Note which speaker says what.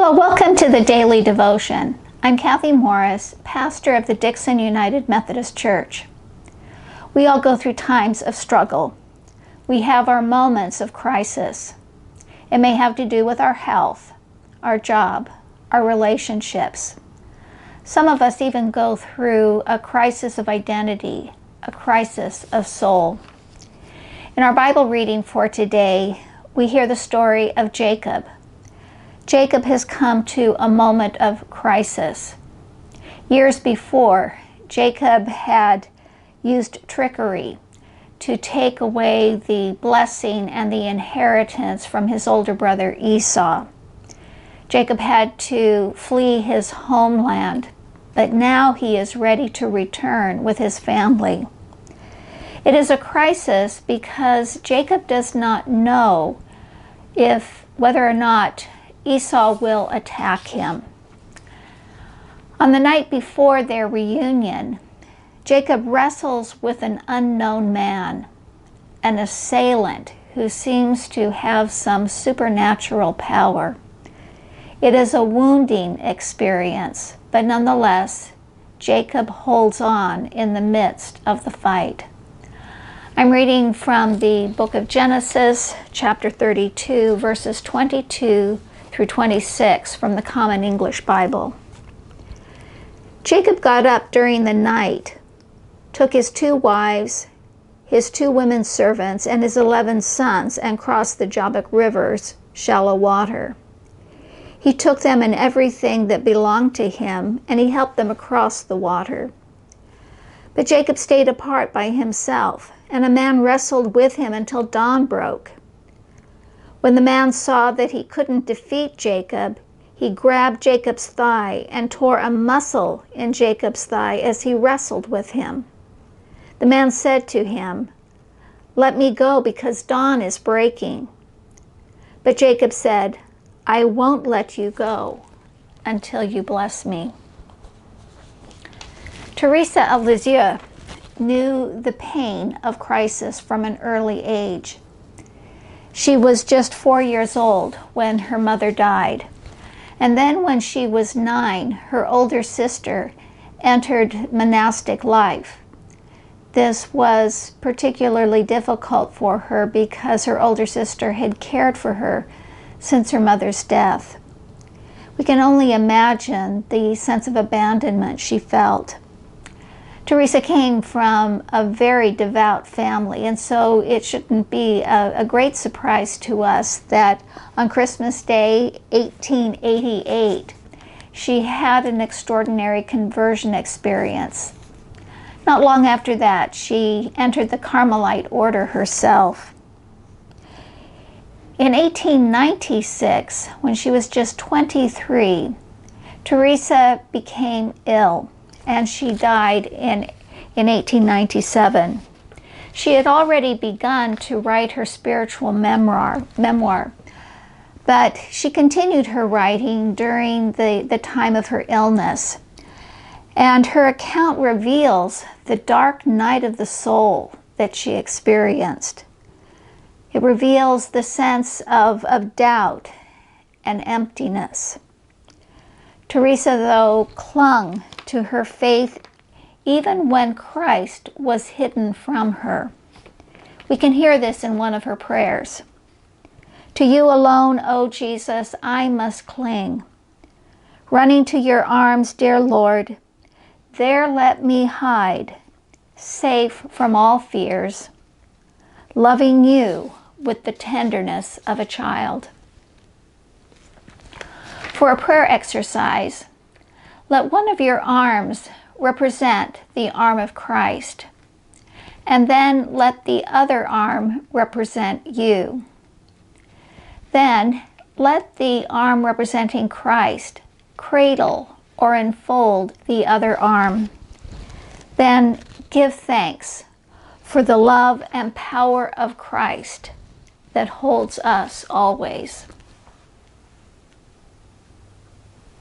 Speaker 1: Well, welcome to the Daily Devotion. I'm Kathy Morris, pastor of the Dixon United Methodist Church. We all go through times of struggle. We have our moments of crisis. It may have to do with our health, our job, our relationships. Some of us even go through a crisis of identity, a crisis of soul. In our Bible reading for today, we hear the story of Jacob. Jacob has come to a moment of crisis. Years before, Jacob had used trickery to take away the blessing and the inheritance from his older brother Esau. Jacob had to flee his homeland, but now he is ready to return with his family. It is a crisis because Jacob does not know whether or not Esau will attack him. On the night before their reunion, Jacob wrestles with an unknown man, an assailant who seems to have some supernatural power. It is a wounding experience, but nonetheless, Jacob holds on in the midst of the fight. I'm reading from the book of Genesis, chapter 32, verses 22 through 26 from the Common English Bible. Jacob got up during the night, took his 2 wives, his 2 women servants, and his 11 sons, and crossed the Jabbok River's shallow water. He took them and everything that belonged to him, and he helped them across the water. But Jacob stayed apart by himself, and a man wrestled with him until dawn broke. When the man saw that he couldn't defeat Jacob, he grabbed Jacob's thigh and tore a muscle in Jacob's thigh as he wrestled with him. The man said to him, "Let me go because dawn is breaking." But Jacob said, "I won't let you go until you bless me." Thérèse of Lisieux knew the pain of crisis from an early age. She was just 4 years old when her mother died. And then when she was 9, her older sister entered monastic life. This was particularly difficult for her because her older sister had cared for her since her mother's death. We can only imagine the sense of abandonment she felt. Thérèse came from a very devout family, and so it shouldn't be a great surprise to us that on Christmas Day, 1888, she had an extraordinary conversion experience. Not long after that, she entered the Carmelite order herself. In 1896, when she was just 23, Thérèse became ill, and she died in 1897. She had already begun to write her spiritual memoir, but she continued her writing during the time of her illness. And her account reveals the dark night of the soul that she experienced. It reveals the sense of doubt and emptiness. Thérèse, though, clung to her faith even when Christ was hidden from her. We can hear this in one of her prayers. "To you alone, O Jesus, I must cling. Running to your arms, dear Lord, there let me hide, safe from all fears, loving you with the tenderness of a child." For a prayer exercise, let one of your arms represent the arm of Christ, and then let the other arm represent you. Then let the arm representing Christ cradle or enfold the other arm. Then give thanks for the love and power of Christ that holds us always.